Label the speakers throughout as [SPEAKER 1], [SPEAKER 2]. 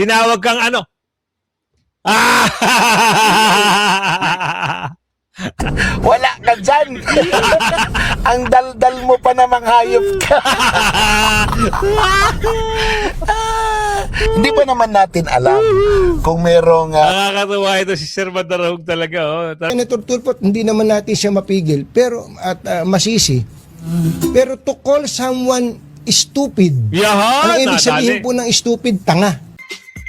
[SPEAKER 1] tinawag kang ano?
[SPEAKER 2] Wala ka dyan. Ang daldal mo pa namang hayop ka. Hindi pa naman natin alam kung merong
[SPEAKER 1] Nakakatuwa ito si Sir Madarahog talaga. Oh.
[SPEAKER 3] Senator Tulfo, hindi naman natin siya mapigil pero at masisi. Pero to call someone stupid, ang
[SPEAKER 1] Yahan!
[SPEAKER 3] ibig sabihin po ng stupid, tanga.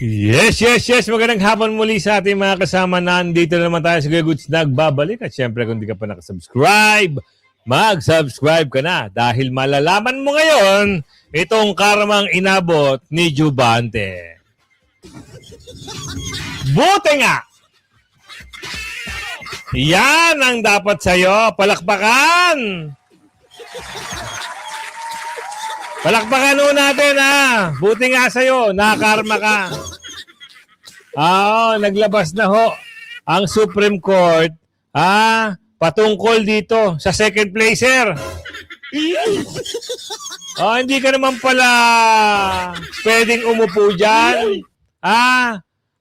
[SPEAKER 1] Yes. Magandang hapon muli sa ating mga kasama. Nandito na naman tayo sa Kuya Goods nagbabalik. At syempre kung di ka pa nakasubscribe, mag-subscribe ka na. Dahil malalaman mo ngayon itong karamang inabot ni Jubante. Buti nga! Yan ang dapat sa'yo. Palakpakan! Palakpakan ho natin ha. Buti nga sa'yo. Nakakarma ka. Naglabas na ho ang Supreme Court patungkol dito sa second placer. Hindi ka naman pala pwedeng umupo dyan.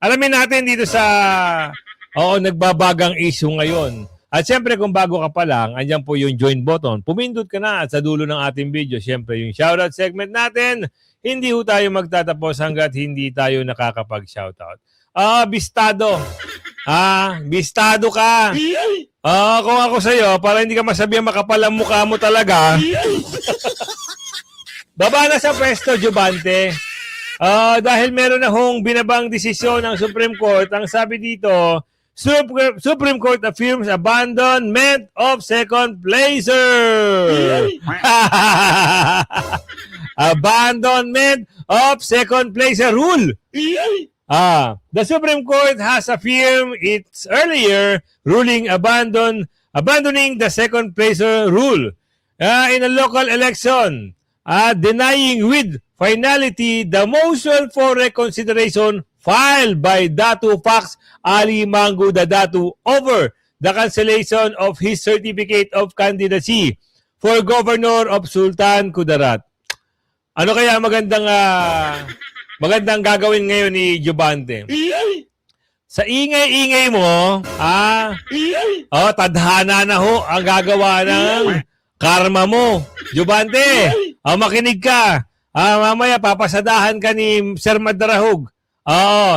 [SPEAKER 1] Alamin natin dito sa nagbabagang issue ngayon. At siyempre kung bago ka pa lang, andyan po yung join button. Pumindot ka na at sa dulo ng ating video, siyempre yung shoutout segment natin, hindi ho tayo magtatapos hanggat hindi tayo nakakapag-shoutout. Bistado. Bistado ka. Kung ako sa'yo, para hindi ka masabihan makapal ang mukha mo talaga, baba na sa pwesto, Jubante. Dahil meron na hong binabang desisyon ng Supreme Court, ang sabi dito, Supreme Court affirms abandonment of second placer. Abandonment of second placer rule. The Supreme Court has affirmed its earlier ruling abandoning the second placer rule in a local election, denying with finality the motion for reconsideration filed by Datu Fax Ali Mangu Dadatu over the cancellation of his certificate of candidacy for governor of Sultan Kudarat. Ano kaya magandang gagawin ngayon ni Jubante? Sa ingay-ingay mo, tadhana na ho ang gagawa ng karma mo. Jubante, makinig ka. Mamaya papasadahan ka ni Sir Madarahog.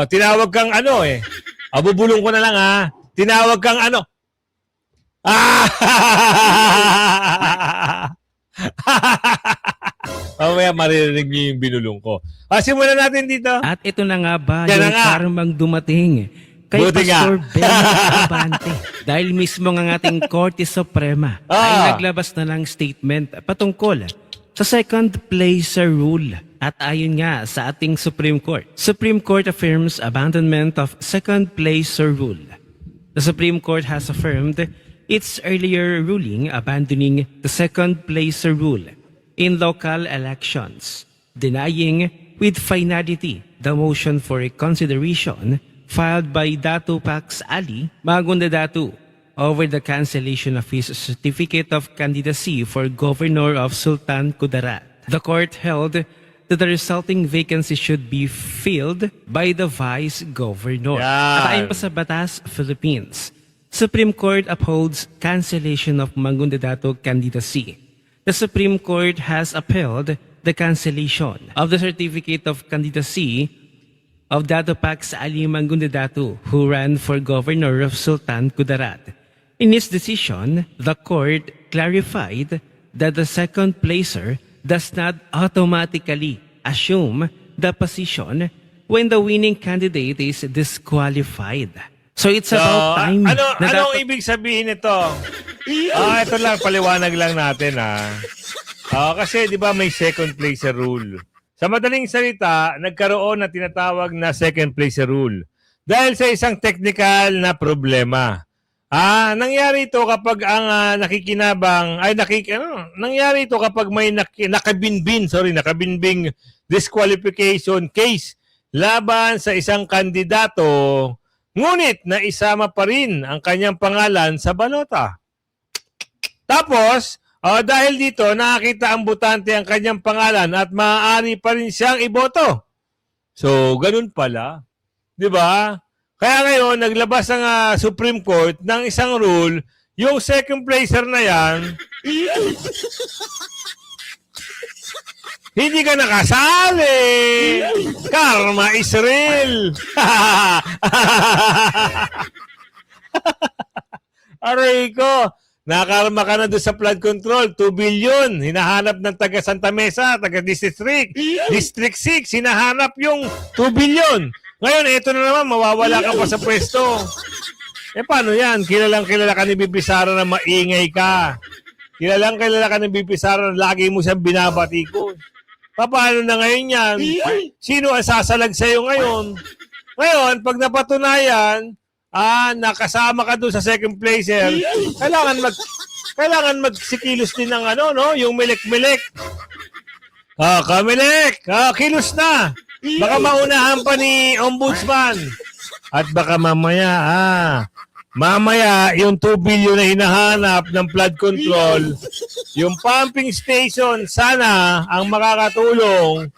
[SPEAKER 1] Tinawag kang ano bubulong ko na lang tinawag kang ano. Mamaya maririnig niyo yung binulong ko. Simulan natin dito.
[SPEAKER 4] At ito na nga ba
[SPEAKER 1] Yan
[SPEAKER 4] yung karmang dumating kay
[SPEAKER 1] Buti
[SPEAKER 4] Pastor
[SPEAKER 1] nga.
[SPEAKER 4] Benny Abante. Dahil mismo ng ating Korte Suprema ay naglabas na ng statement patungkol sa second placer rule. At ayon nga sa ating Supreme Court affirms abandonment of second placer rule. The Supreme Court has affirmed its earlier ruling abandoning the second placer rule in local elections, denying with finality the motion for reconsideration filed by Datu Fax Ali Mangu Dadatu over the cancellation of his certificate of candidacy for governor of Sultan Kudarat. The court held that the resulting vacancy should be filled by the vice governor. At ayon pa sa Batas Philippines, Supreme Court upholds cancellation of Mangu Dadatu candidacy. The Supreme Court has upheld the cancellation of the certificate of candidacy of Datu Fax Ali Mangu Dadatu, who ran for governor of Sultan Kudarat. In its decision, the court clarified that the second placer does not automatically assume the position when the winning candidate is disqualified. So it's about time.
[SPEAKER 1] Anong ibig sabihin nito? Ito lang, paliwanag lang natin kasi di ba may second placer rule? Sa madaling salita, nagkaroon na tinatawag na second placer rule dahil sa isang technical na problema. Nangyari ito kapag ang nangyari ito kapag may nakabinbing disqualification case laban sa isang kandidato, ngunit naisama pa rin ang kanyang pangalan sa balota. Tapos, dahil dito nakakita ang botante ang kanyang pangalan at maaari pa rin siyang iboto. So, ganun pala. Di ba? Kaya ngayon, naglabas ang Supreme Court ng isang rule, yung second placer na yan, hindi ka nakasali. Karma is real. Aray ko. Nakarma ka na doon sa flood control. 2 billion. Hinahanap ng taga Santa Mesa, taga District 6. District 6, hinahanap yung 2 billion. Ngayon, ito na naman, mawawala ka pa sa pwesto. Paano yan? Kilala ka ni Bibi Sara na maingay ka. Kilala ka ni Bibi Sara na lagi mo siyang binabatikos. Paano na ngayon yan? Sino ang sasalag sa'yo ngayon? Ngayon, pag napatunayan, nakasama ka doon sa second placer, kailangan magsikilos din ng yung milik-milik. Kamilik! Kilos na! Baka maunahan pa ni Ombudsman. At baka mamaya, yung 2 billion na hinahanap ng flood control, yung pumping station, sana ang makakatulong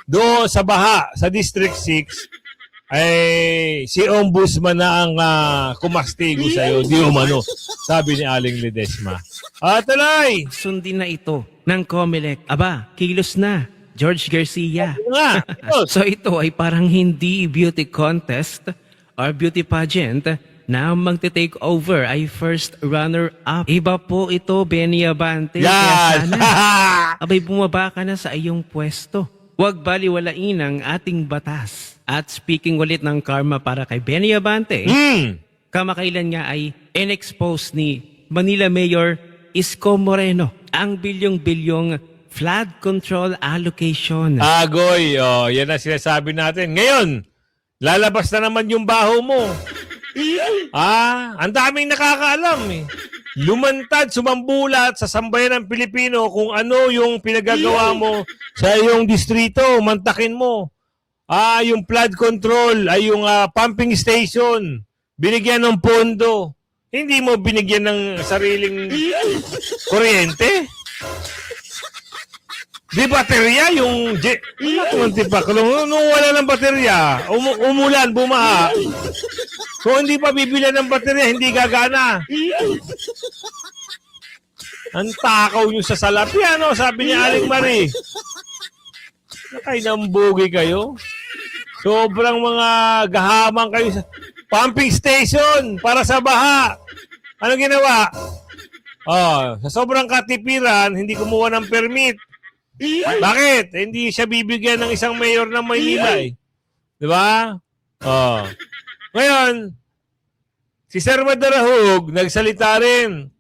[SPEAKER 1] doon sa baha, sa District 6, ay si Ombudsman na ang kumastigo sa'yo, di umano, sabi ni Aling Ledesma. Tuloy!
[SPEAKER 4] Sundin na ito ng COMELEC. Aba, kilos na. George Garcia.
[SPEAKER 1] Nga.
[SPEAKER 4] So ito ay parang hindi beauty contest or beauty pageant na magte-take over ay first runner-up. Iba po ito, Benny Abante. Kaya
[SPEAKER 1] Yan!
[SPEAKER 4] sana, abay bumaba ka na sa iyong pwesto. Huwag baliwalain ang ating batas. At speaking ulit ng karma para kay Benny Abante, kamakailan nga ay in-expose ni Manila Mayor Isko Moreno ang bilyong-bilyong flood control allocation.
[SPEAKER 1] Agoy, yan ang sinasabi natin. Ngayon, lalabas na naman yung baho mo. Ang daming nakakaalam eh. Lumantad, sumambulat sa sambayan ng Pilipino kung ano yung pinagagawa mo sa iyong distrito, mantakin mo. Yung flood control, ay yung pumping station, binigyan ng pondo. Hindi mo binigyan ng sariling kuryente? Di baterya yung... Nung wala ng baterya, umulan, bumaha. Kung hindi pa bibilan ng baterya, hindi gagana. Ang takaw nyo sa salapi, sabi ni Aling Marie. Nakainambugi kayo. Sobrang mga gahamang kayo sa pumping station para sa baha. Ano ginawa? Sa sobrang katipiran, hindi kumuha ng permit. Bakit? Hindi siya bibigyan ng isang mayor ng Maynila eh. Di ba? Ngayon, si Sir Madarahug nagsalita rin.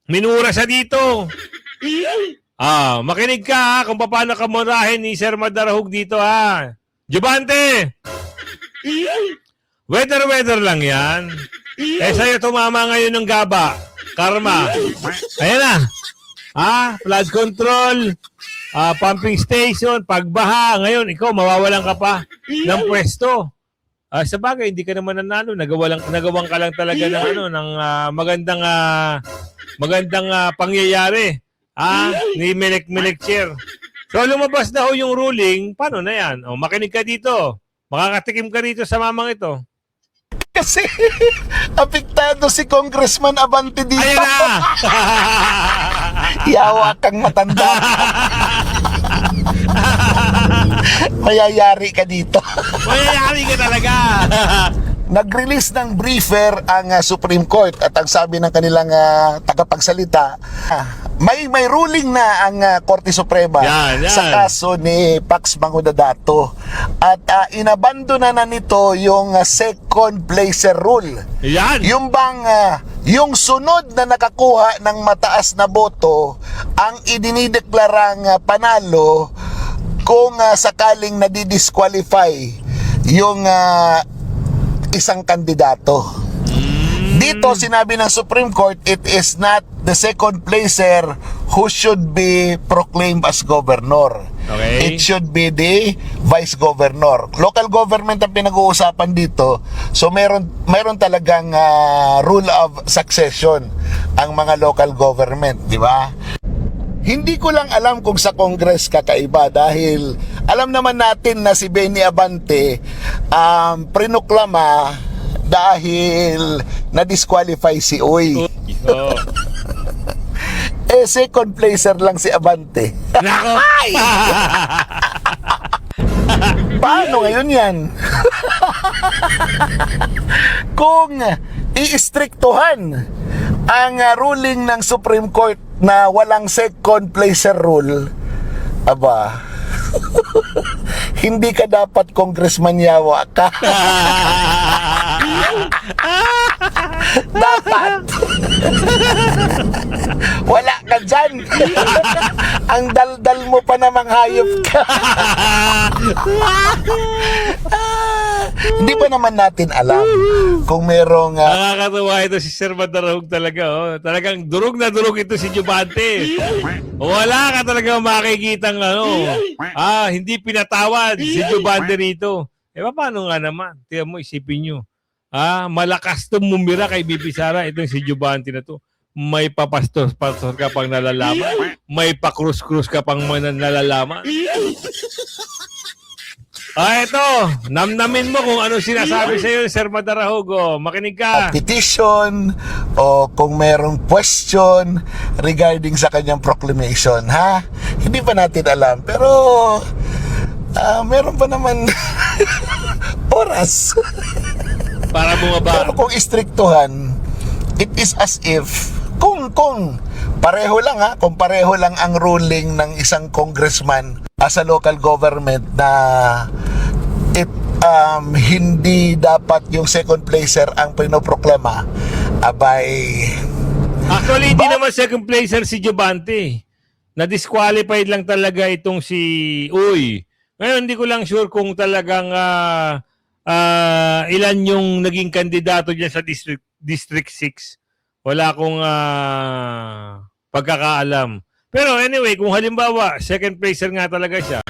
[SPEAKER 1] Minura siya dito. Makinig ka kung paano ka murahin ni Sir Madarahug dito Jubante! Weather lang yan. Sa'yo tumama ngayon ng gaba. Karma. Ayan na. Flood control, pumping station, pagbaha. Ngayon, ikaw, mawawalan ka pa ng pwesto. Sa bagay, hindi ka naman nanalo. Nagawan ka lang talaga ng magandang pangyayari. Ni Melek Chair. So, lumabas na yung ruling. Paano na yan? Makinig ka dito. Makakatikim ka rito sa mamang ito.
[SPEAKER 2] Kasi apektado si Congressman Abante dito.
[SPEAKER 1] Ayan na!
[SPEAKER 2] Yawa kang matanda. Mayayari ka dito.
[SPEAKER 1] Mayayari ka talaga.
[SPEAKER 2] Nag-release ng briefer ang Supreme Court at ang sabi ng kanilang tagapagsalita, may ruling na ang Korte Suprema
[SPEAKER 1] yan.
[SPEAKER 2] sa kaso ni Pax Mangudadato at inabandona na nito yung second placer rule.
[SPEAKER 1] Yan.
[SPEAKER 2] Yung bang yung sunod na nakakuha ng mataas na boto ang idinideklarang panalo kung sakaling nadidisqualify yung isang kandidato. Dito sinabi ng Supreme Court, it is not the second placer who should be proclaimed as governor.
[SPEAKER 1] Okay.
[SPEAKER 2] It should be the vice governor. Local government ang pinag-uusapan dito. So meron talagang rule of succession ang mga local government, di ba? Hindi ko lang alam kung sa Congress kakaiba dahil Alam naman natin na si Benny Abante prinoklama dahil na-disqualify si Uy.
[SPEAKER 1] Oh.
[SPEAKER 2] Second placer lang si Abante.
[SPEAKER 1] Nako!
[SPEAKER 2] Paano ngayon yan? Kung iistriktuhan ang ruling ng Supreme Court na walang second placer rule, aba, hindi ka dapat congressman yawa ka. Dapat wala ka dyan. Ang daldal mo pa namang hayop ka. Hindi pa naman natin alam kung merong
[SPEAKER 1] Nakakatawa ito si Sir Madarahog talaga. Oh. Talagang durog na durog ito si Jubante. Wala ka talaga makikitang hindi pinatawad si Jubante rito. Paano nga naman? Tingnan mo, isipin nyo. Malakas itong mumira kay Bibi Sara. Itong si Jubante na to. May papastos-pastos ka pang nalalaman. May pakrus-krus ka pang nalalaman. Ito. Namnamin mo kung ano sinasabi sa iyo, Sir Madarahog. Makinig ka.
[SPEAKER 2] petition o kung merong question regarding sa kanyang proclamation, ha? Hindi pa natin alam. Pero meron pa naman oras.
[SPEAKER 1] Para mo ba?
[SPEAKER 2] Pero kung istriktuhan, it is as if kung pareho lang kung pareho lang ang ruling ng isang congressman sa local government na hindi dapat yung second placer ang pinoproklama, abay,
[SPEAKER 1] Actually, hindi naman second placer si Jubante. Na-disqualified lang talaga itong si Uy. Ngayon, hindi ko lang sure kung talagang ilan yung naging kandidato dyan sa District 6. Wala akong pagkakaalam. Pero anyway, kung halimbawa, second placer nga talaga siya,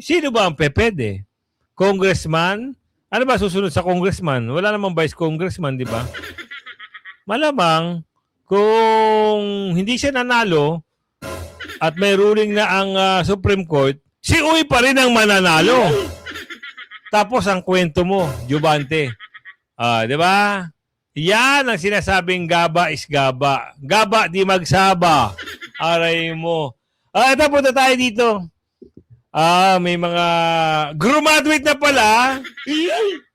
[SPEAKER 1] sino ba ang pepede? Congressman? Ano ba susunod sa congressman? Wala namang vice congressman, di ba? Malamang, kung hindi siya nanalo at may ruling na ang Supreme Court, si Uy pa rin ang mananalo. Tapos ang kwento mo, Jubante. Di ba? Yan ang sinasabing gaba is gaba. Gaba di magsaba. Aray mo. Ito, punta tayo dito. May mga graduate na pala.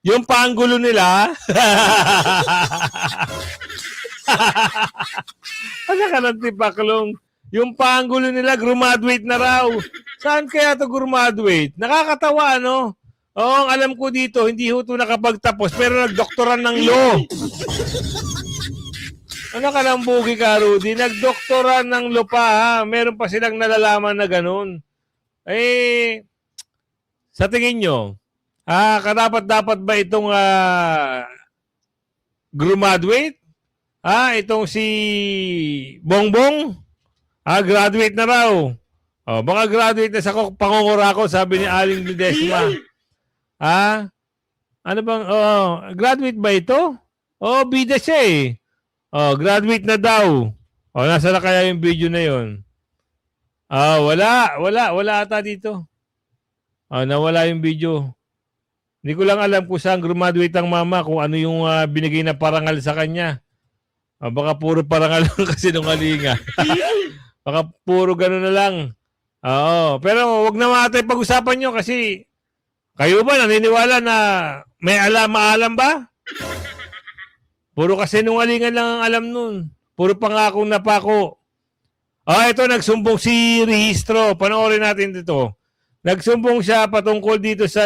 [SPEAKER 1] Yung panggulo nila. Ano ka ng tipaklong? Yung panggulo nila, graduate na raw. Saan kaya ito graduate? Nakakatawa, no? Oo, ang alam ko dito, hindi ho ito nakapagtapos, pero nagdoktoran ng law. Ano ka ng bugi ka, Rudy? Nagdoktoran ng law pa, ha? Meron pa silang nalalaman na ganun. Sa tingin nyo, karapat-dapat ba itong graduate? Itong si Bongbong? Graduate na raw. Baka graduate na sa pangungurako, sabi ni Aling Ledesma. Ano bang, graduate ba ito? Bida siya eh. Graduate na daw. Nasa na kaya yung video na yun? Wala ata dito. Nawala yung video. Hindi ko lang alam kung saan graduate ang mama, kung ano yung binigay na parangal sa kanya. Baka puro parangal lang kasi nung alinga. Baka puro gano'n na lang. Pero wag na matay pag-usapan nyo kasi kayo ba naniniwala na may maalam ba? Puro kasi nungalingan lang ang alam nun. Puro pangakong napako. Ito nagsumbong si Rehistro. Panoorin natin dito. Nagsumbong siya patungkol dito sa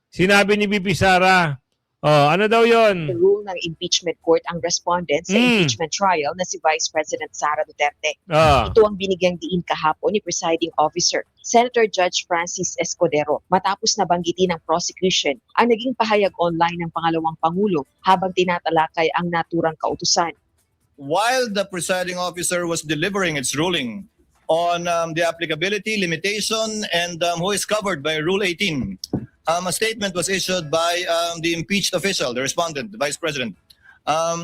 [SPEAKER 1] sinabi ni BP Sara. Ano daw yon?
[SPEAKER 5] Rule ng impeachment court ang respondent sa impeachment trial na si Vice President Sara Duterte. Ito ang binigyang diin kahapon ni Presiding Officer Senator Judge Francis Escudero matapos na banggitin ng prosecution ang naging pahayag online ng pangalawang Pangulo habang tinatalakay ang naturang kautusan.
[SPEAKER 6] While the presiding officer was delivering its ruling on the applicability, limitation, and who is covered by Rule 18, a statement was issued by the impeached official, the respondent, the vice president,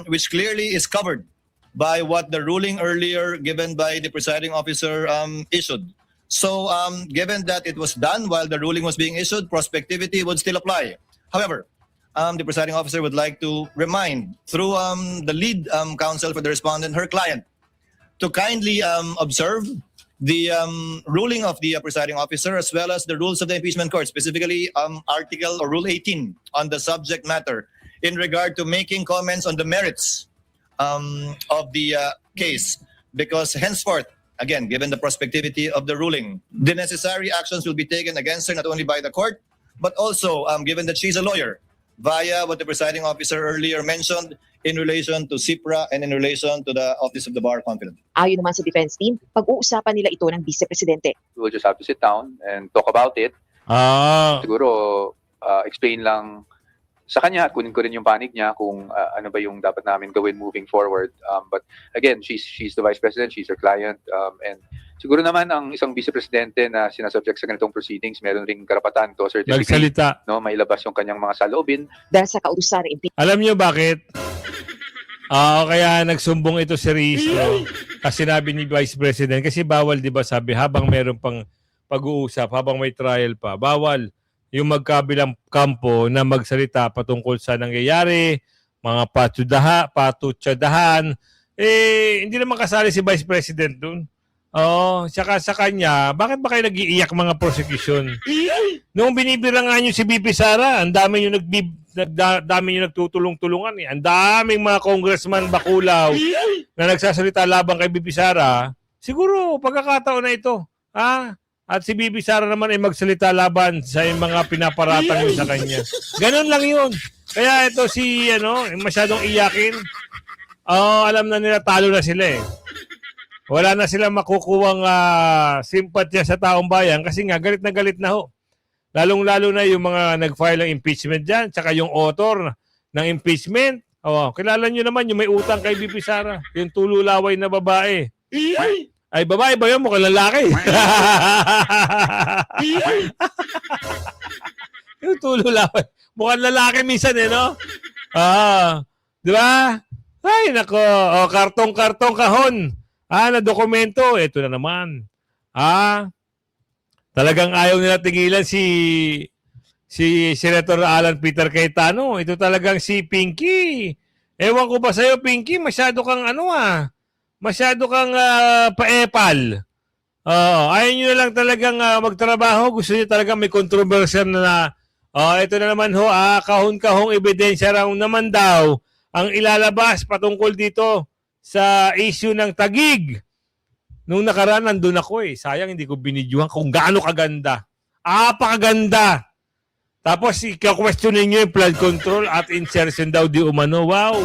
[SPEAKER 6] which clearly is covered by what the ruling earlier given by the presiding officer issued. So, given that it was done while the ruling was being issued, prospectivity would still apply. However, the presiding officer would like to remind, through the lead counsel for the respondent, her client, to kindly observe the ruling of the presiding officer as well as the rules of the impeachment court, specifically Article or Rule 18 on the subject matter in regard to making comments on the merits of the case. Because henceforth, again, given the prospectivity of the ruling, the necessary actions will be taken against her not only by the court, but also given that she's a lawyer, via what the presiding officer earlier mentioned in relation to CIPRA and in relation to the Office of the Bar Confidant.
[SPEAKER 5] Ayon naman sa defense team, pag-uusapan nila ito ng vice-presidente.
[SPEAKER 7] We'll just have to sit down and talk about it. Siguro, explain lang sa kanya, kunin ko rin yung panig niya kung ano ba yung dapat namin gawin moving forward. But again, she's the vice president, she's her client, and siguro naman ang isang vice-presidente na sinasubject sa ganitong proceedings, meron ring karapatan to a certain degree,
[SPEAKER 1] Magsalita.
[SPEAKER 7] no, mailabas yung kanyang mga saloobin.
[SPEAKER 5] Dahil sa kautusan ng impeachment
[SPEAKER 1] Alam niyo bakit? Kaya nagsumbong ito si Rizzo kasi sinabi ni Vice President kasi bawal, di ba, sabi habang meron pang pag-uusap, habang may trial pa, bawal yung magkabilang kampo na magsalita patungkol sa nangyayari, mga patutsadahan. Hindi naman kasali si Vice President dun. Saka sa kanya, bakit ba kayo nag-iiyak mga prosecution? Noong binibirangan nyo si BP Sara, ang dami nyo nagtutulong-tulungan. Ang daming mga congressman bakulaw na nagsasalita labang kay BP Sara. Siguro, pagkakataon na ito. At si BP Sara naman ay magsalita laban sa mga pinaparatang nyo sa kanya. Ganon lang yun. Kaya ito si, masyadong iyakin. Alam na nila, talo na sila eh. Wala na silang makukuwang simpatya sa taong bayan kasi nga galit na ho. Lalong-lalo na yung mga nag-file ng impeachment dyan, tsaka yung author ng impeachment. Kilala nyo naman yung may utang kay BP Sara, yung tululaway na babae. Ay, babae ba yun? Mukhang lalaki. Yung tululaway. Mukhang lalaki minsan no? Di ba? Ay, nako. Kartong-kartong kahon. Na dokumento. Ito na naman. Talagang ayaw nila tigilan si Senator Alan Peter Cayetano. Ito talagang si Pinky. Ewan ko ba sa'yo, Pinky? Masyado kang masyado kang paepal. Ayaw nyo na lang talagang magtrabaho. Gusto nyo talagang may controversial na ito na naman ho, kahon-kahong ebidensya raw naman daw ang ilalabas patungkol dito sa issue ng Taguig. Nung nakaraan, nandun ako eh. Sayang, hindi ko binidyuhan kung gaano kaganda. Pakaganda. Tapos, ika-questionin nyo yung flood control at insertion daw di umano. Wow.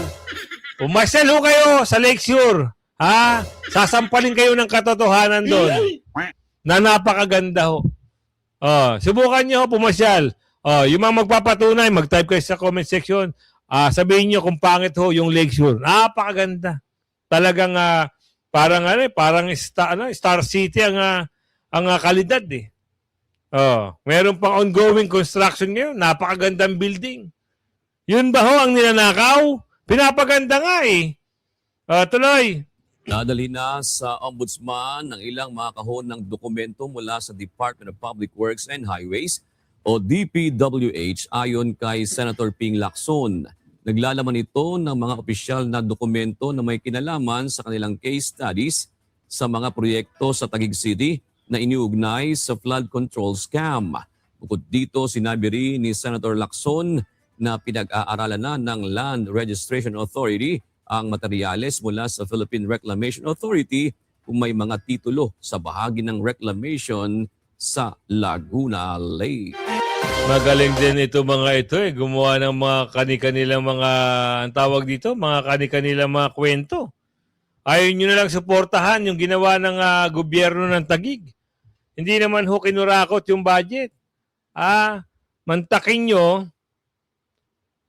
[SPEAKER 1] Pumasyal ho kayo sa Lakeshore. Sasampalin kayo ng katotohanan doon. Na napakaganda ho. Subukan nyo ho, pumasyal. Yung mga magpapatunay, mag-type kayo sa comment section. Sabihin nyo kung pangit ho yung Lakeshore. Napakaganda. Talagang parang Star City ang kalidad eh. Meron pang ongoing construction ngayon. Napakagandang building. Yun ba ho ang nilanakaw? Pinapaganda nga eh. Tuloy.
[SPEAKER 8] Nadali na sa Ombudsman ng ilang mga kahon ng dokumento mula sa Department of Public Works and Highways o DPWH ayon kay Senator Ping Lacson. Naglalaman ito ng mga opisyal na dokumento na may kinalaman sa kanilang case studies sa mga proyekto sa Taguig City na iniugnay sa flood control scam. Bukod dito, sinabi rin ni Senator Lacson na pinag-aaralan na ng Land Registration Authority ang materyales mula sa Philippine Reclamation Authority kung may mga titulo sa bahagi ng reclamation sa Laguna Lake.
[SPEAKER 1] Magaling din ito mga ito eh. Gumawa ng mga kani-kanilang mga, ang tawag dito, mga kani-kanilang mga kwento. Ayaw nyo na lang suportahan yung ginawa ng gobyerno ng Taguig. Hindi naman ho kinurakot yung budget. Mantakin nyo,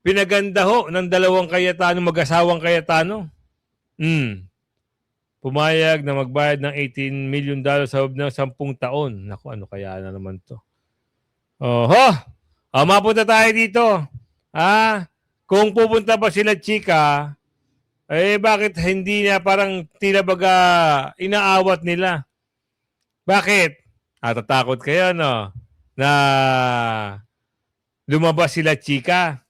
[SPEAKER 1] pinaganda ho ng dalawang Cayetano, mag-asawang Cayetano. Pumayag na magbayad ng $18 million sa loob ng 10 taon. Naku, ano kaya na naman to? Mapunta tayo dito. Kung pupunta pa sila chika, bakit hindi na parang tila baga inaawat nila? Bakit? Natatakot kayo, no? Na lumabas sila chika.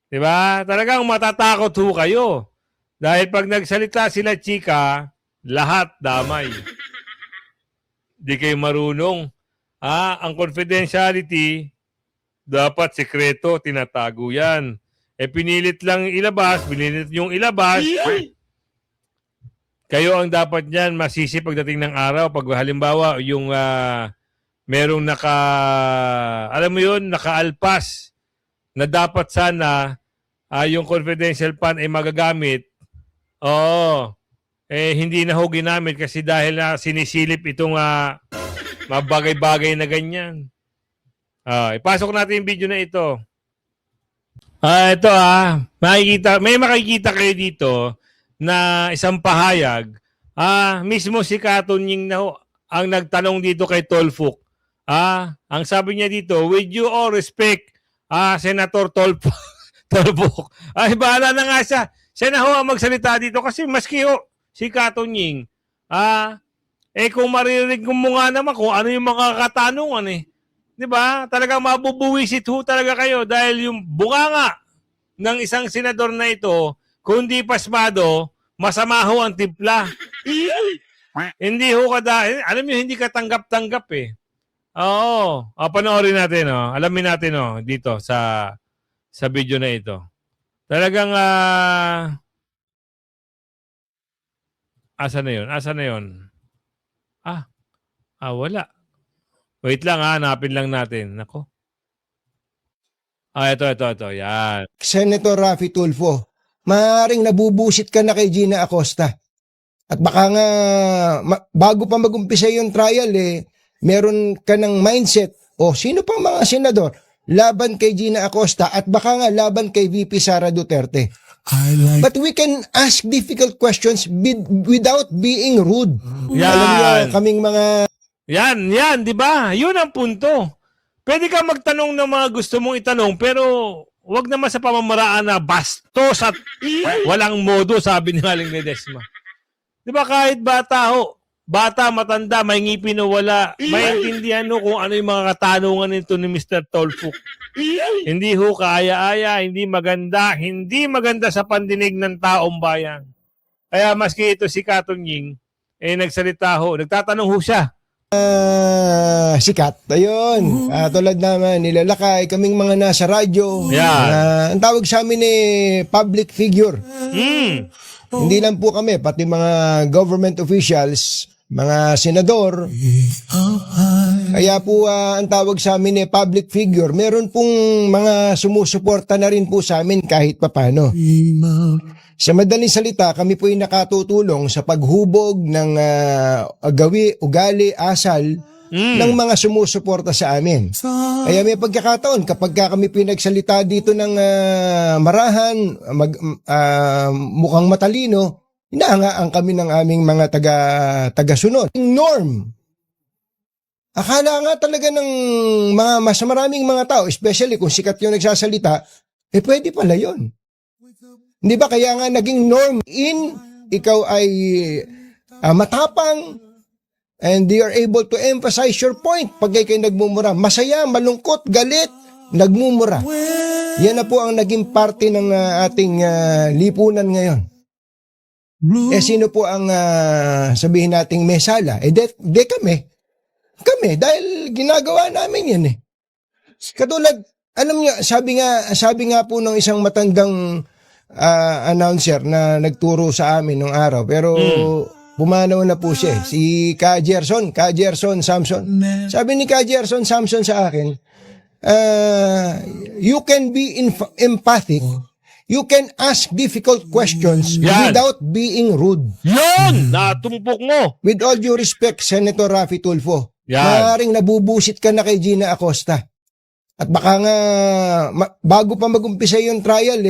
[SPEAKER 1] Diba? Talagang matatakot ho kayo. Dahil pag nagsalita sila chika, lahat damay. Di kayo marunong. Ang confidentiality, dapat sekreto, tinatago yan. Pinilit lang ilabas, pinilit yung ilabas. Kayo ang dapat niyan masisi pagdating ng araw. Pag halimbawa, yung merong alam mo yun, nakaalpas na dapat sana yung confidential fund ay magagamit. Oo. Hindi na ho ginamit kasi dahil sinisilip itong mga bagay-bagay na ganyan. Ipasok natin yung video na ito. Ito may makikita kayo dito na isang pahayag. Mismo si Katunying na ho, ang nagtanong dito kay Tolfuk. Ang sabi niya dito, with you all respect, Senator Tolfuk. Bahala na nga siya. Siya na ho ang magsalita dito kasi maski ho, si Katunying, kung maririnig mo nga naman kung ano yung mga katanungan Diba? Talagang mabubuwisit ho talaga kayo dahil yung bunganga ng isang senador na ito, kung di pasmado, masama ho ang timpla. Hindi ho alam niyo, hindi ka tanggap-tanggap Oo. Panoorin natin, alamin natin, dito sa video na ito. Talagang, asa na yun? Wala. Wait lang, hanapin lang natin. Nako. Ito. Yan.
[SPEAKER 3] Senator Raffy Tulfo, maaaring nabubusit ka na kay Gina Acosta. At baka nga, bago pa mag-umpisa yung trial, meron ka ng mindset, sino pang mga senador laban kay Gina Acosta at baka nga laban kay VP Sara Duterte. But we can ask difficult questions without being rude.
[SPEAKER 1] Yan.
[SPEAKER 3] Alam niyo, kaming mga...
[SPEAKER 1] Yan, di ba? Yun ang punto. Pwede ka magtanong ng mga gusto mong itanong, pero wag naman sa pamamaraan na bastos at walang modo, sabi ni Aling Ledesma. Di ba kahit bata, matanda, may ngipin o wala, maintindihan kung ano yung mga katanungan nito ni Mr. Tolfuk. Hindi ho kaaya-aya, hindi maganda sa pandinig ng taong bayan. Kaya maski ito si Katunying, nagtatanong ho siya.
[SPEAKER 3] Sikat. Ayun. Tulad naman, nilalakay kaming mga nasa radyo.
[SPEAKER 1] Yeah.
[SPEAKER 3] Ang tawag sa amin public figure. Hindi lang po kami, pati mga government officials, mga senador. Kaya po ang tawag sa amin public figure. Meron pong mga sumusuporta na rin po sa amin kahit papano. Sa madaling salita, kami po ay nakatutulong sa paghubog ng ugali, asal ng mga sumusuporta sa amin. Kaya may pagkakataon, kapag kami pinagsalita dito ng marahan, mukhang matalino, inaangaan kami ng aming mga taga-sunod. Norm. Akala nga talaga ng maraming mga tao, especially kung sikat yung nagsasalita, pwede pala yun. Hindi ba kaya nga naging norm ikaw ay matapang and they are able to emphasize your point pag kayo nagmumura. Masaya, malungkot, galit, nagmumura. Yan na po ang naging parte ng ating lipunan ngayon. Sino po ang sabihin nating may sala? De kami. Kami, dahil ginagawa namin yan Katulad, alam niyo, sabi nga po ng isang matandang announcer na nagturo sa amin nung araw, pero pumanaw na po siya. Si Ka Gerson Samson. Sabi ni Ka Gerson Samson sa akin, you can be empathic. You can ask difficult questions without being rude.
[SPEAKER 1] Yun! Natumpok mo!
[SPEAKER 3] With all due respect, Senator Raffy Tulfo, maaaring nabubusit ka na kay Gina Acosta. At baka nga, bago pa mag-umpisa yung trial,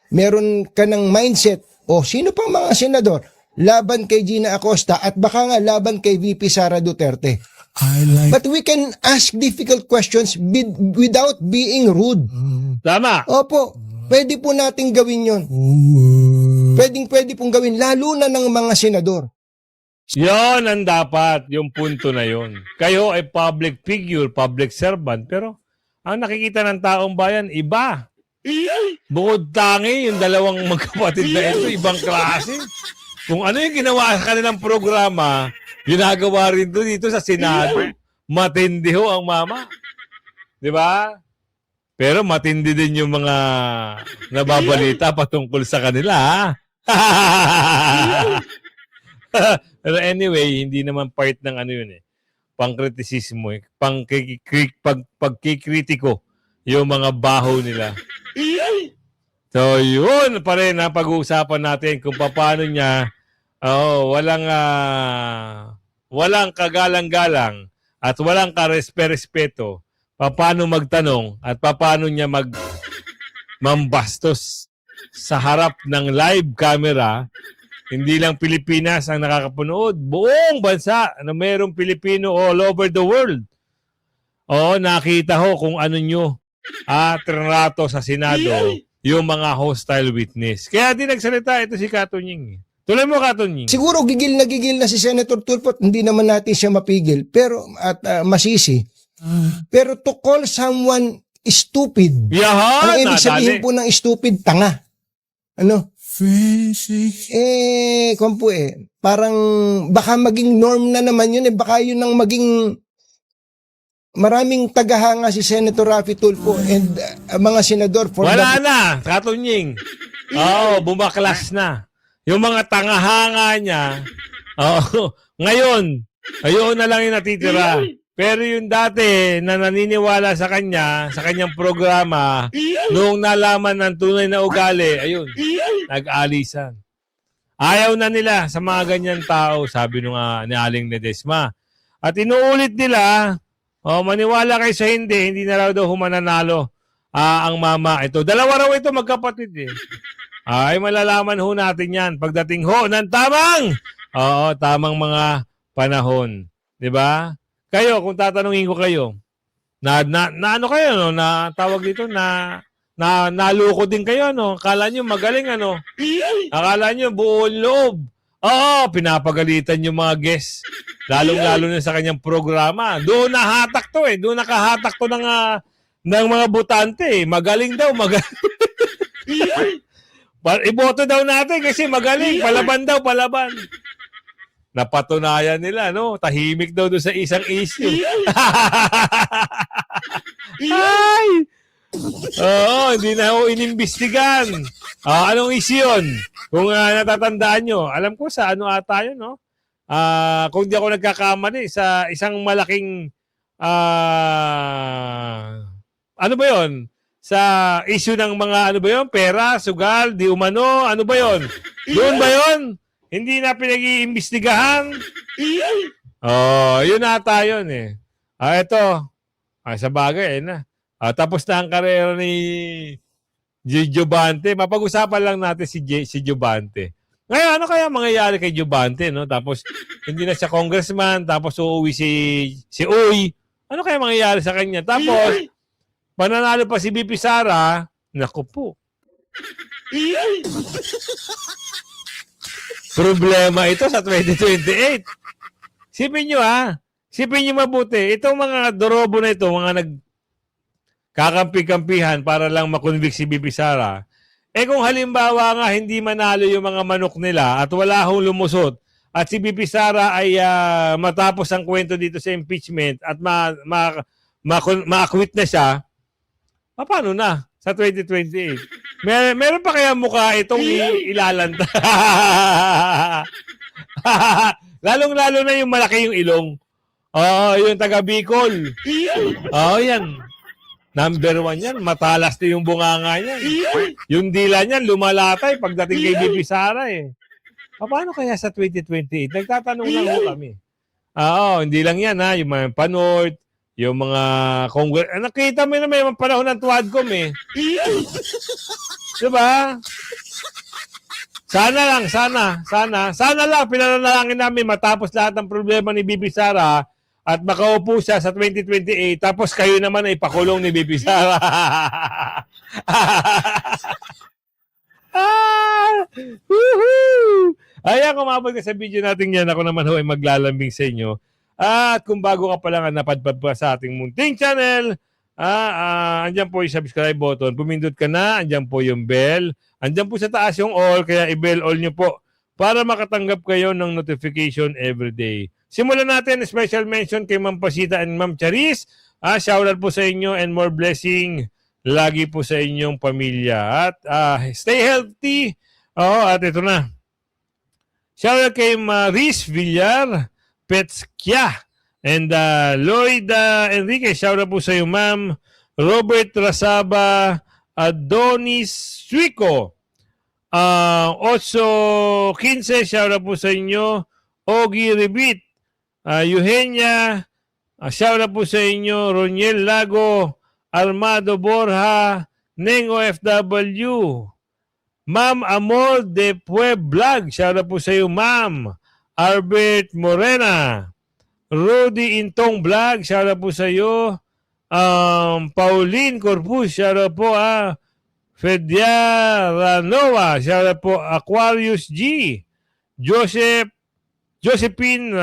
[SPEAKER 3] meron ka ng mindset, sino pang mga senador laban kay Gina Acosta at baka nga laban kay VP Sara Duterte. But we can ask difficult questions without being rude.
[SPEAKER 1] Tama.
[SPEAKER 3] Opo, pwede po nating gawin yon. Pwede pong gawin, lalo na ng mga senador.
[SPEAKER 1] Yon ang dapat, yung punto na yon. Kayo ay public figure, public servant, pero ang nakikita ng taong bayan, iba. Bukod tangi, yung dalawang magkapatid na ito, ibang klase. Kung ano yung ginawa sa kanilang programa, ginagawa rin dito sa Senado. Matindi ho ang mama. Di ba? Pero matindi din yung mga nababalita patungkol sa kanila, ha? Pero anyway, hindi naman part ng ano yun eh. Pangkritisismo eh. Pagkikritiko yung mga baho nila. So yun pa rin na pag-uusapan natin kung paano niya walang kagalang-galang at walang karespeto paano magtanong at paano niya mambastos sa harap ng live camera. Hindi lang Pilipinas ang nakakapanood, buong bansa na mayroong Pilipino all over the world. Oo, nakita ho kung ano nyo trinato sa Senado yung mga hostile witness. Kaya din nagsalita ito si Katunying. Tuloy mo, Katunying.
[SPEAKER 3] Siguro gigil na si Senator Tulfo, hindi naman natin siya mapigil, pero at masisi. Pero to call someone stupid, ang ibig sabihin po ng stupid, tanga. Ano? Parang baka maging norm na naman yun baka yun ang maging maraming tagahanga si Senator Raffy Tulfo and mga senador for
[SPEAKER 1] wala na, Katunying. Bumaklas na. Yung mga tangahanga niya, ngayon, ayun na lang yung natitira. Pero yung dati na naniniwala sa kanya, sa kanyang programa, noong nalaman ng tunay na ugali, ayun, nag-alisan. Ayaw na nila sa mga ganyan tao, sabi nung ni Aling Ledesma. At inuulit nila, maniwala kayo sa hindi na raw daw humananalo ang mama. Ito, dalawa raw ito magkapatid eh. Ay, malalaman ho natin yan pagdating ho ng tamang mga panahon. 'Di ba? Kayo, kung tatanungin ko kayo, na ano kayo, no? Na tawag dito, naloko din kayo, no? Akala nyo magaling, ano? Akala nyo buong loob. Oo, pinapagalitan yung mga guests. Lalong-lalo na sa kanyang programa. Doon nahatak to eh. Doon nakahatak to ng mga botante eh. Magaling daw, magaling. Iboto daw natin kasi magaling. Palaban daw, palaban. Napatunayan nila, no? Tahimik daw doon sa isang issue. Ay! Oo, hindi na ako inimbestigan. Anong issue yun? Kung natatandaan nyo, alam ko sa ano ata yun, no? Kung di ako nagkakamali, sa isang malaking, ano ba yun? Sa issue ng mga, ano ba yun? Pera, sugal, di umano, ano ba yun? Doon ba yun? Hindi na pinag-iimbestigahan. Yun ata yun eh. Ito. Sa bagay, na. Tapos na ang karera ni Jobante. Mapag-usapan lang natin si Jobante. Ngayon, ano kaya mangyayari kay Jobante, no? Tapos, hindi na siya congressman. Tapos, uuwi si Uy. Ano kaya mangyayari sa kanya? Tapos, pananalo pa si BP Sara. Naku po. Problema ito sa 2028. Sipin nyo Sipin nyo mabuti. Itong mga dorobo na ito, mga nagkakampi-kampihan para lang makonvict si BP Sara. Kung halimbawa nga hindi manalo yung mga manok nila at wala hong lumusot at si BP Sara ay matapos ang kwento dito sa impeachment at ma-acquit na siya, paano na sa 2028? Meron pa kaya mukha itong ilalanta? Lalong-lalo na yung malaki yung ilong. Yung taga Bicol. Yan. Number 1 yan. Matalas na yung bunganga niyan. Yung dila niyan, lumalatay pagdating kay BP Sara eh. Paano kaya sa 2028? Nagtatanong lang ho kami. Hindi lang yan yung mga Panorth, yung mga Congress. Nakita mo na may panahon ng Tuadcom eh. Diba? Sana lang pinanalangin namin matapos lahat ng problema ni BP Sara at makaupo siya sa 2028 tapos kayo naman ay pakulong ni BP Sara. Ayan, kumabot ka sa video natin yan. Ako naman ho ay maglalambing sa inyo. At kung bago ka pa lang napadpad pa sa ating munting channel, andyan po yung subscribe button. Pumindot ka na, andyan po yung bell. Andyan po sa taas yung all, kaya i-bell all nyo po para makatanggap kayo ng notification every day. Simulan natin, special mention kay Ma'am Pasita and Ma'am Charis. Shoutout po sa inyo and more blessing lagi po sa inyong pamilya. At stay healthy. At ito na. Shoutout kay Maris Villar, Petskya, and Lloyd Enrique. Shoutout po sa iyo, Ma'am. Robert Rasaba, Adonis Suico. Oso 15, shoutout po sa inyo. Ogie Ribit, Eugenia, shoutout po sa inyo. Roniel Lago, Armando Borja, Neng OFW. Ma'am Amor de Pueblag, shoutout po sa iyo, Ma'am. Albert Morena, Rudy Intong Vlog, shoutout po sa iyo. Pauline Corpus, shoutout po Fedia Ranoa, shoutout po. Aquarius G, Josephine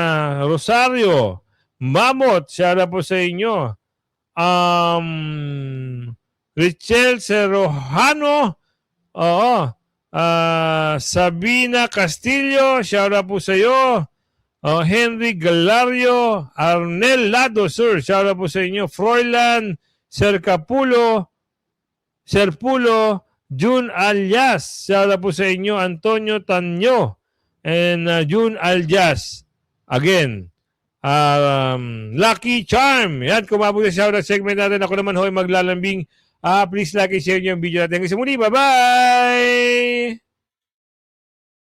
[SPEAKER 1] Rosario, Mamot, shoutout po sa inyo. Richel Serojano, Sabina Castillo, shoutout po sa iyo. Henry Galario, Arnel Lado, sir, shoutout po sa inyo. Froilan Serpulo, June Alias, shoutout po sa inyo. Antonio Tanyo, and June Alias. Again, Lucky Charm. Yan, kumabog sa shoutout segment natin. Ako naman ho'y maglalambing. Please like and share niyo yung video natin. Kasi muli, bye-bye!